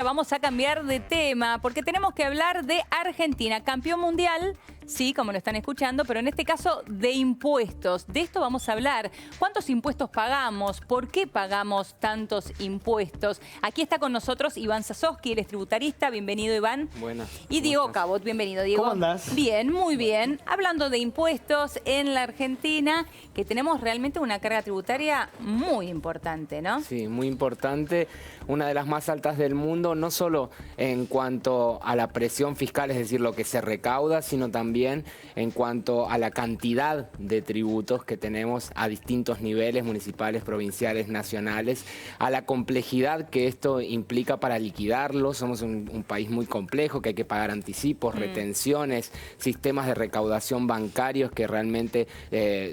vamos a cambiar de tema porque tenemos que hablar de Argentina, campeón mundial, sí, como lo están escuchando, pero en este caso de impuestos. De esto vamos a hablar. ¿Cuántos impuestos pagamos? ¿Por qué pagamos tantos impuestos? Aquí está con nosotros Iván Sasovsky, él es tributarista. Bienvenido, Iván. Buenas. Y Diego Cabot, bienvenido, Diego. ¿Cómo andás? Bien, muy bien. Hablando de impuestos en la Argentina, que tenemos realmente una carga tributaria muy importante, ¿no? Sí, muy importante. Una de las más altas del mundo, no solo en cuanto a la presión fiscal, es decir, lo que se recauda, sino también en cuanto a la cantidad de tributos que tenemos a distintos niveles, municipales, provinciales, nacionales, a la complejidad que esto implica para liquidarlo. Somos un país muy complejo, que hay que pagar anticipos, retenciones, sistemas de recaudación bancarios que realmente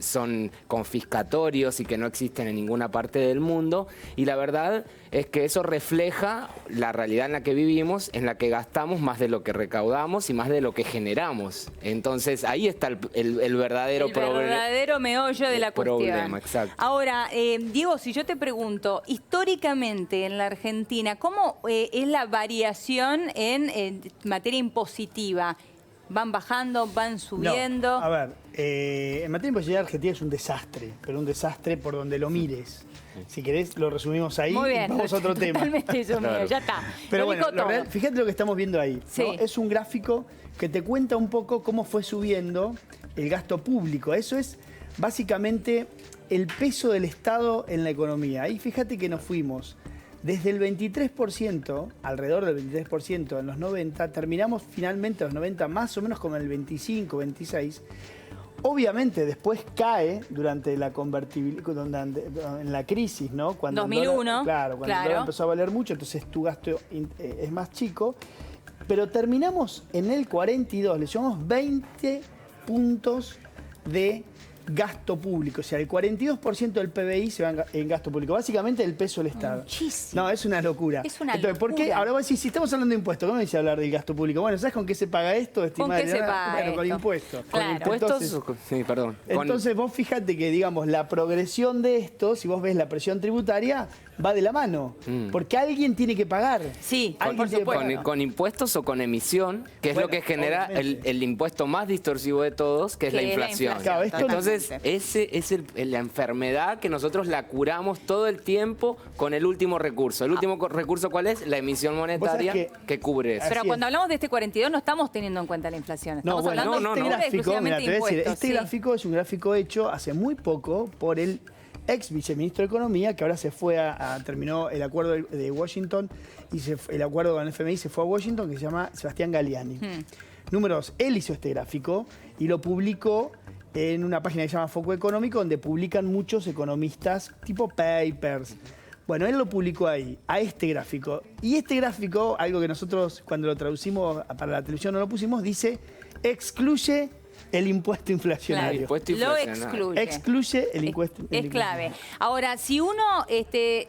son confiscatorios y que no existen en ninguna parte del mundo. Y la verdad es que eso refleja la realidad en la que vivimos, en la que gastamos más de lo que recaudamos y más de lo que generamos. Entonces ahí está el verdadero problema. El verdadero meollo de la cuestión. Problema, exacto. Ahora, Diego, si yo te pregunto, históricamente en la Argentina, ¿cómo es la variación en materia impositiva? ¿Van bajando, van subiendo? No, a ver, en materia impositiva Argentina es un desastre, pero un desastre por donde lo mires. Si querés, lo resumimos ahí. Muy bien, y vamos a otro tema. totalmente resumido, Claro. ya está. Pero Lo bueno, dijo todo. fíjate lo que estamos viendo ahí, ¿no? Sí. Es un gráfico que te cuenta un poco cómo fue subiendo el gasto público. Eso es básicamente el peso del Estado en la economía. Ahí fíjate que nos fuimos desde el 23%, alrededor del 23% en los 90, terminamos finalmente en los 90 más o menos como en el 25, 26. Obviamente después cae durante la convertibilidad, en la crisis, ¿no? Cuando 2001, claro, cuando el dólar empezó a valer mucho, entonces tu gasto es más chico. Pero terminamos en el 42, le llevamos 20 puntos de gasto público. O sea, el 42% del PBI se va en gasto público. Básicamente el peso del Estado. Muchísimo. No, es una locura. Es una Entonces, ¿por qué? locura. Ahora vos decís, si estamos hablando de impuestos, ¿cómo dice hablar del gasto público? Bueno, ¿sabes con qué se paga esto? ¿Con qué se paga Bueno, con esto? impuestos. Claro. ¿Impuestos? Entonces, Sí, perdón. entonces vos fíjate que, digamos, la progresión de esto, si vos ves la presión tributaria, va de la mano. Porque alguien tiene que pagar. Sí, Alguien por tiene que supuesto. pagar. Con impuestos o con emisión, que es Bueno, lo que genera obviamente. el impuesto más distorsivo de todos, que es la Que es la inflación. inflación, Claro, esto- Entonces, totalmente. ese es la enfermedad que nosotros la curamos todo el tiempo con el último recurso. ¿El último recurso cuál es? La emisión monetaria sabés que cubre eso. Pero Así cuando es. hablamos de este 42 no estamos teniendo en cuenta la inflación. No, Estamos bueno, hablando este pura y gráfico, exclusivamente mira, te voy a decir, impuestos. este sí. gráfico es un gráfico hecho hace muy poco por el ex viceministro de Economía, que ahora se fue terminó el acuerdo de Washington y el acuerdo con el FMI se fue a Washington, que se llama Sebastián Galliani. Número 2, él hizo este gráfico y lo publicó en una página que se llama Foco Económico, donde publican muchos economistas, tipo papers. Bueno, él lo publicó ahí, a este gráfico. Y este gráfico, algo que nosotros cuando lo traducimos para la televisión no lo pusimos, dice excluye el impuesto inflacionario. Claro. Impuesto Lo inflacionario. excluye. Excluye el impuesto. Es clave. Ahora, si uno,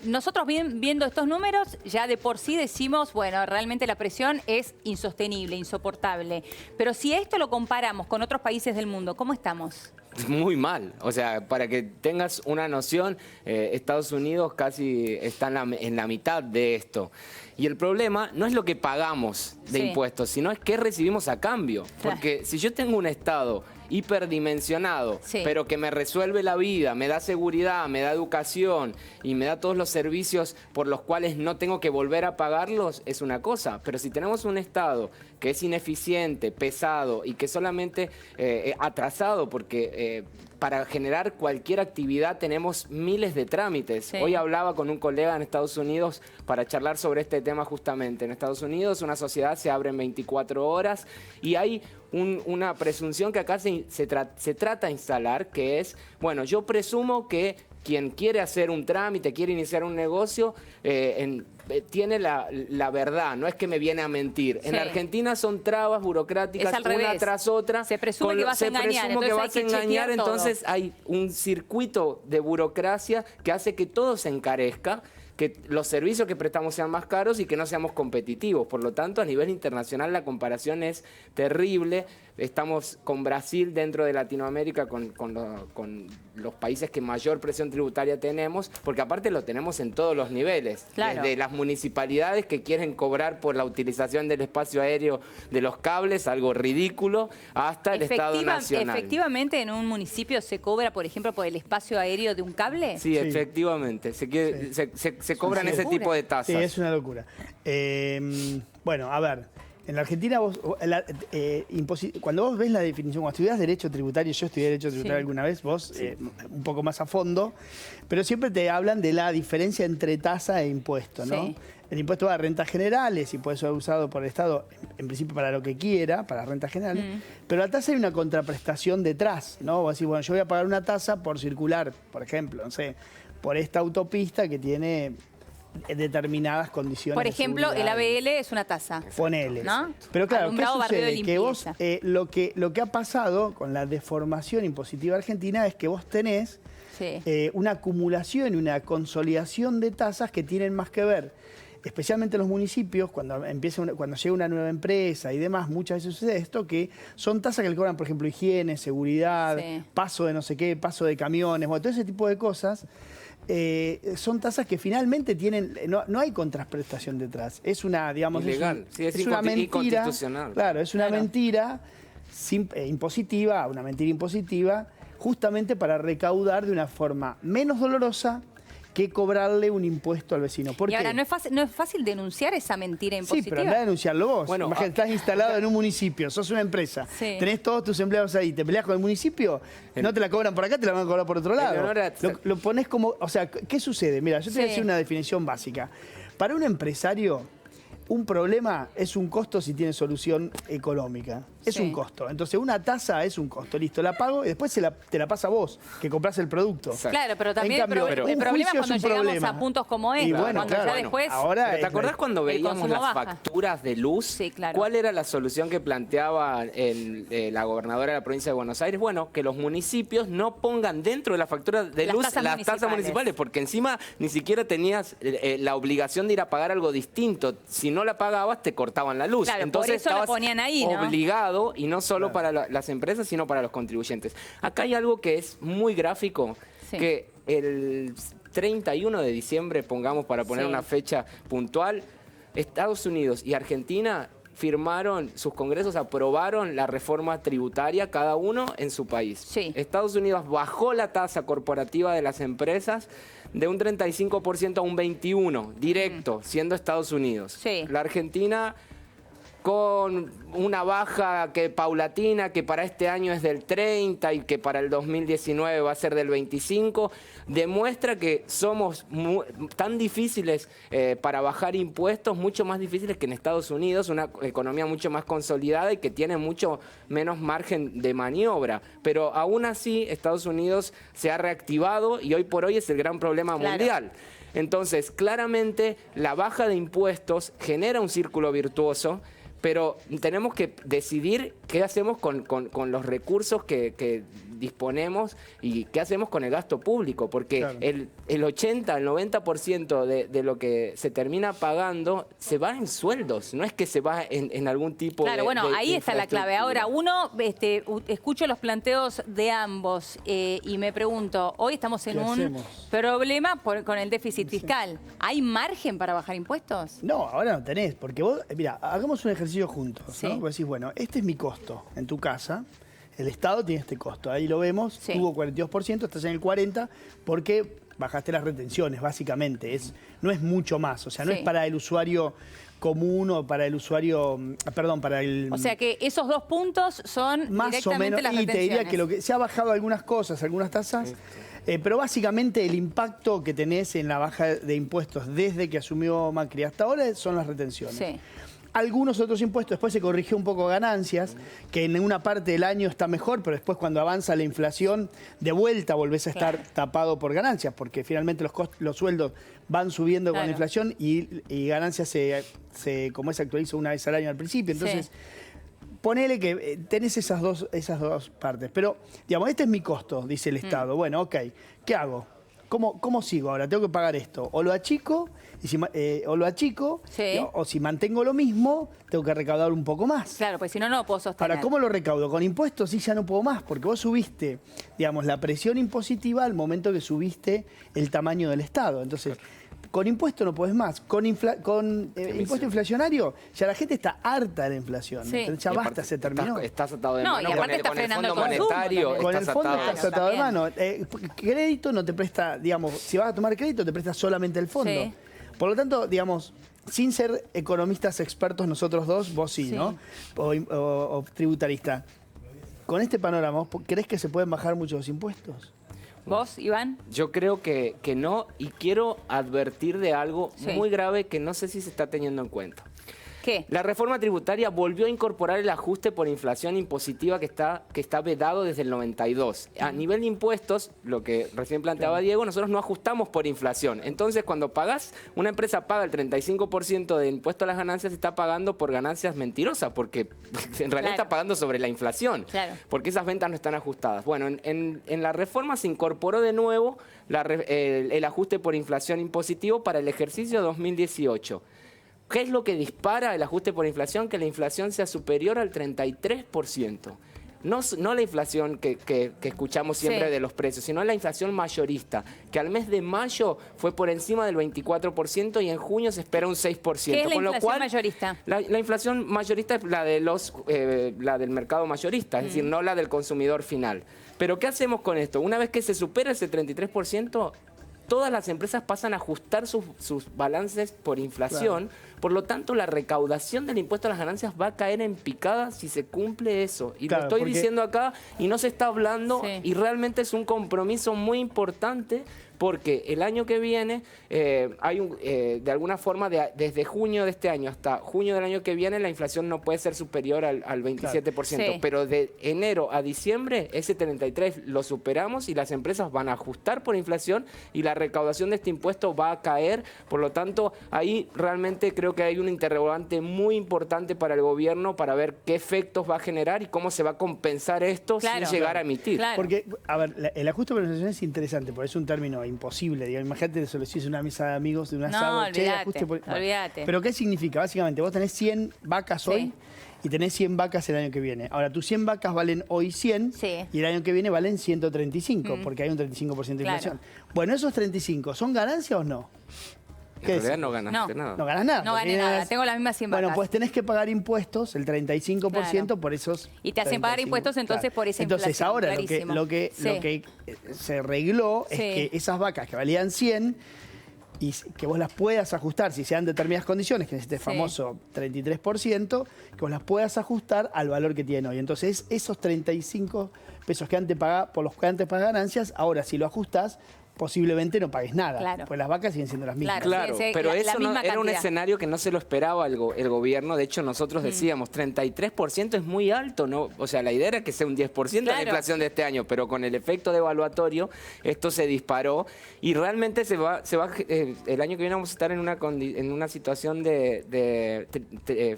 nosotros viendo estos números, ya de por sí decimos, bueno, realmente la presión es insostenible, insoportable. Pero si esto lo comparamos con otros países del mundo, ¿cómo estamos? Muy mal. O sea, para que tengas una noción, Estados Unidos casi está en la mitad de esto. Y el problema no es lo que pagamos de Sí. impuestos, sino es qué recibimos a cambio. Claro. Porque si yo tengo un Estado hiperdimensionado, Sí. pero que me resuelve la vida, me da seguridad, me da educación y me da todos los servicios por los cuales no tengo que volver a pagarlos, es una cosa. Pero si tenemos un Estado que es ineficiente, pesado y que solamente atrasado, porque para generar cualquier actividad tenemos miles de trámites. Sí. Hoy hablaba con un colega en Estados Unidos para charlar sobre este tema justamente. En Estados Unidos una sociedad se abre en 24 horas y hay una presunción que acá se trata de instalar, que es, bueno, yo presumo que quien quiere hacer un trámite, quiere iniciar un negocio, tiene la verdad, no es que me viene a mentir. En Sí. Argentina son trabas burocráticas Es al una revés. tras otra. Se presume que vas a engañar, presumo que entonces hay vas a que chequear engañar, todo. entonces hay un circuito de burocracia que hace que todo se encarezca, que los servicios que prestamos sean más caros y que no seamos competitivos. Por lo tanto, a nivel internacional la comparación es terrible. estamos con Brasil dentro de Latinoamérica, con los países que mayor presión tributaria tenemos, porque aparte lo tenemos en todos los niveles, Claro. desde las municipalidades que quieren cobrar por la utilización del espacio aéreo de los cables, algo ridículo, hasta el Estado Nacional. ¿Efectivamente en un municipio se cobra, por ejemplo, por el espacio aéreo de un cable? Sí, Sí. efectivamente, se cobran ese tipo de tasas. Sí, es una locura. Bueno, a ver, en la Argentina cuando vos ves la definición, cuando estudiás Derecho Tributario, yo estudié Derecho Tributario alguna vez, vos un poco más a fondo, pero siempre te hablan de la diferencia entre tasa e impuesto, ¿no? Sí. El impuesto va a rentas generales y puede ser usado por el Estado, en principio para lo que quiera, para rentas generales, pero la tasa hay una contraprestación detrás, ¿no? Vos decís, bueno, yo voy a pagar una tasa por circular, por ejemplo, no sé, por esta autopista que tiene determinadas condiciones. Por de ejemplo, el seguridad. ABL es una tasa. Ponele. ¿No? Pero claro, ¿qué Alumbrado, bardeo y sucede? Que vos, limpieza. lo que ha pasado con la deformación impositiva argentina es que vos tenés Sí. una acumulación y una consolidación de tasas que tienen más que ver, especialmente en los municipios, cuando llega una nueva empresa y demás, muchas veces sucede esto, que son tasas que le cobran, por ejemplo, higiene, seguridad, Sí. paso de no sé qué, paso de camiones, bueno, todo ese tipo de cosas. Son tasas que finalmente tienen, no hay contraprestación detrás. Es una, digamos, Ilegal. Sí, es una mentira. inconstitucional. Claro, es una mentira impositiva, una mentira impositiva, justamente para recaudar de una forma menos dolorosa que cobrarle un impuesto al vecino. ¿Por Y qué? ahora, ¿no es fácil denunciar esa mentira Sí, impositiva? pero andá a denunciarlo vos. Bueno, Imagínate, estás instalado en un municipio, sos una empresa, Sí. tenés todos tus empleados ahí, te peleas con el municipio, no te la cobran por acá, te la van a cobrar por otro lado. Leonora, Lo pones como, o sea, ¿qué sucede? Mira, yo te voy a Sí. decir una definición básica. Para un empresario, un problema es un costo si tiene solución económica. Es Sí. un costo. Entonces, una tasa es un costo. Listo, la pago y después te la pasa a vos, que comprás el producto. Exacto. Claro, pero también En cambio, el un problema juicio es cuando es un llegamos problema. a puntos como Y este, bueno, cuando claro, ya bueno, después... ahora ¿Pero te acordás cuando el veíamos consumo las baja? facturas de luz? Sí, claro. ¿Cuál era la solución que planteaba la gobernadora de la provincia de Buenos Aires? Bueno, que los municipios no pongan dentro de la factura de Las luz tasas las tasas municipales. municipales, porque encima ni siquiera tenías la obligación de ir a pagar algo distinto. Si no la pagabas, te cortaban la luz. Claro, por Entonces eso la estabas ponían ahí, ¿no? obligado, y no solo para las empresas, sino para los contribuyentes. Acá hay algo que es muy gráfico, Sí. que el 31 de diciembre, pongamos para poner Sí. una fecha puntual, Estados Unidos y Argentina firmaron, sus congresos aprobaron la reforma tributaria, cada uno en su país. Sí. Estados Unidos bajó la tasa corporativa de las empresas de un 35% a un 21%, directo, siendo Estados Unidos. Sí. La Argentina con una baja paulatina que para este año es del 30 y que para el 2019 va a ser del 25, demuestra que somos tan difíciles para bajar impuestos, mucho más difíciles que en Estados Unidos, una economía mucho más consolidada y que tiene mucho menos margen de maniobra. Pero aún así Estados Unidos se ha reactivado y hoy por hoy es el gran problema Claro. mundial. Entonces, claramente la baja de impuestos genera un círculo virtuoso, pero tenemos que decidir qué hacemos con los recursos que disponemos y qué hacemos con el gasto público, porque Claro. el 80, el 90% de lo que se termina pagando se va en sueldos, no es que se va en algún tipo Claro, de bueno, de ahí está la clave. Ahora, infraestructura. escucho los planteos de ambos y me pregunto, hoy estamos en ¿Qué un hacemos? problema con el déficit fiscal. ¿Hay margen para bajar impuestos? No, ahora no tenés, porque vos, mira, hagamos un ejercicio juntos, Sí. ¿no? Vos decís, bueno, este es mi costo en tu casa, el Estado tiene este costo, ahí lo vemos, Sí. tuvo 42%, estás en el 40%, porque bajaste las retenciones, básicamente, no es mucho más, o sea, no Sí. es para el usuario común o para el usuario, perdón, para el... O sea que esos dos puntos son más o directamente menos, las y te diría retenciones. que lo que se ha bajado algunas cosas, algunas tasas, pero básicamente el impacto que tenés en la baja de impuestos desde que asumió Macri hasta ahora son las retenciones. Sí. Algunos otros impuestos, después se corrigió un poco ganancias, que en una parte del año está mejor, pero después cuando avanza la inflación, de vuelta volvés a estar tapado por ganancias, porque finalmente los sueldos van subiendo con Claro. la inflación y ganancias como se actualiza una vez al año al principio. Entonces, Sí. ponele que tenés esas dos partes. Pero, digamos, este es mi costo, dice el Estado. Bueno, ok, ¿qué hago? ¿cómo sigo ahora? Tengo que pagar esto. O lo achico, Sí. o si mantengo lo mismo, tengo que recaudar un poco más. Claro, pues si no, no lo puedo sostener. Ahora, ¿cómo lo recaudo? Con impuestos sí ya no puedo más, porque vos subiste, digamos, la presión impositiva al momento que subiste el tamaño del Estado. Entonces, con impuestos no podés más. Con impuesto inflacionario, ya la gente está harta de la inflación. Sí. Entonces ya Y basta, aparte se terminó. Estás atado de No, mano y aparte está con el frenando Fondo el consumo Monetario. también. Con el Estás fondo atado. estás atado de también. mano. Crédito no te presta, digamos, si vas a tomar crédito te presta solamente el fondo. Sí. Por lo tanto, digamos, sin ser economistas expertos nosotros dos, vos sí, Sí. ¿no? O tributarista. Con este panorama, ¿crees que se pueden bajar muchos los impuestos? ¿Vos, Iván? Yo creo que no, y quiero advertir de algo Sí. muy grave que no sé si se está teniendo en cuenta. ¿Qué? La reforma tributaria volvió a incorporar el ajuste por inflación impositiva que está vedado desde el 92. A nivel de impuestos, lo que recién planteaba Diego, nosotros no ajustamos por inflación. Entonces, cuando una empresa paga el 35% de impuesto a las ganancias, está pagando por ganancias mentirosas, porque en realidad Claro. está pagando sobre la inflación, Claro. porque esas ventas no están ajustadas. Bueno, en la reforma se incorporó de nuevo el ajuste por inflación impositivo para el ejercicio 2018. ¿Qué es lo que dispara el ajuste por inflación? Que la inflación sea superior al 33%. No la inflación que escuchamos siempre Sí. de los precios, sino la inflación mayorista, que al mes de mayo fue por encima del 24% y en junio se espera un 6%. ¿Qué es la con lo inflación cual, mayorista? La inflación mayorista es la del mercado mayorista, es decir, no la del consumidor final. Pero ¿qué hacemos con esto? Una vez que se supera ese 33%, todas las empresas pasan a ajustar sus balances por inflación. Por lo tanto, la recaudación del impuesto a las ganancias va a caer en picada si se cumple eso. Y Claro, lo estoy porque- diciendo acá y no se está hablando, Sí. y realmente es un compromiso muy importante, porque el año que viene hay de alguna forma, desde junio de este año hasta junio del año que viene, la inflación no puede ser superior al 27%. Sí. Pero de enero a diciembre, ese 33% lo superamos y las empresas van a ajustar por inflación y la recaudación de este impuesto va a caer. Por lo tanto, ahí realmente creo que hay un interrogante muy importante para el gobierno para ver qué efectos va a generar y cómo se va a compensar esto Claro. sin llegar a emitir. Claro. Porque, a ver, el ajuste por inflación es interesante, porque es un término imposible. Digamos, imagínate, se lo decís a una mesa de amigos de un No, asado. "Che, olvídate, ajuste por-". Bueno, olvídate. Pero ¿qué significa? Básicamente, vos tenés 100 vacas Sí. hoy y tenés 100 vacas el año que viene. Ahora, tus 100 vacas valen hoy 100 Sí. y el año que viene valen 135, porque hay un 35% de Claro. inflación. Bueno, esos 35, ¿son ganancias o no? En ¿Qué realidad decís? no ganaste No. nada. No ganas nada. No porque gané nada, ganas- tengo las mismas 100 Bueno, vacas. pues tenés que pagar impuestos, el 35% por esos. Y te hacen pagar 35, impuestos entonces por esa Entonces inflación, ahora clarísimo. lo que se arregló es Sí. que esas vacas que valían 100 y que vos las puedas ajustar, si se dan determinadas condiciones, que es este Sí. famoso 33%, que vos las puedas ajustar al valor que tienen hoy. Entonces esos 35 pesos que antes pagás, por los que antes pagás ganancias, ahora si lo ajustás, posiblemente no pagues nada. Claro. Pues las vacas siguen siendo las mismas. Claro. Claro, Sí, pero la eso no, misma era un cantidad. escenario que no se lo esperaba el gobierno. De hecho, nosotros decíamos, 33% es muy alto, ¿no? O sea, la idea era que sea un 10% Claro. la inflación de este año, pero con el efecto devaluatorio, esto se disparó y realmente el año que viene vamos a estar en una situación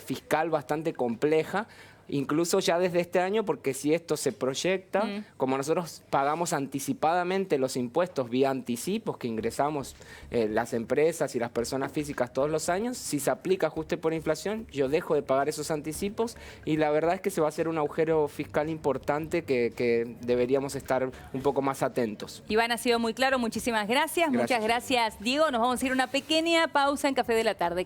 fiscal bastante compleja. Incluso ya desde este año, porque si esto se proyecta, como nosotros pagamos anticipadamente los impuestos vía anticipos que ingresamos las empresas y las personas físicas todos los años, si se aplica ajuste por inflación, yo dejo de pagar esos anticipos y la verdad es que se va a hacer un agujero fiscal importante que deberíamos estar un poco más atentos. Iván, ha sido muy claro, muchísimas gracias. Gracias. Muchas gracias, Diego. Nos vamos a ir a una pequeña pausa en Café de la Tarde.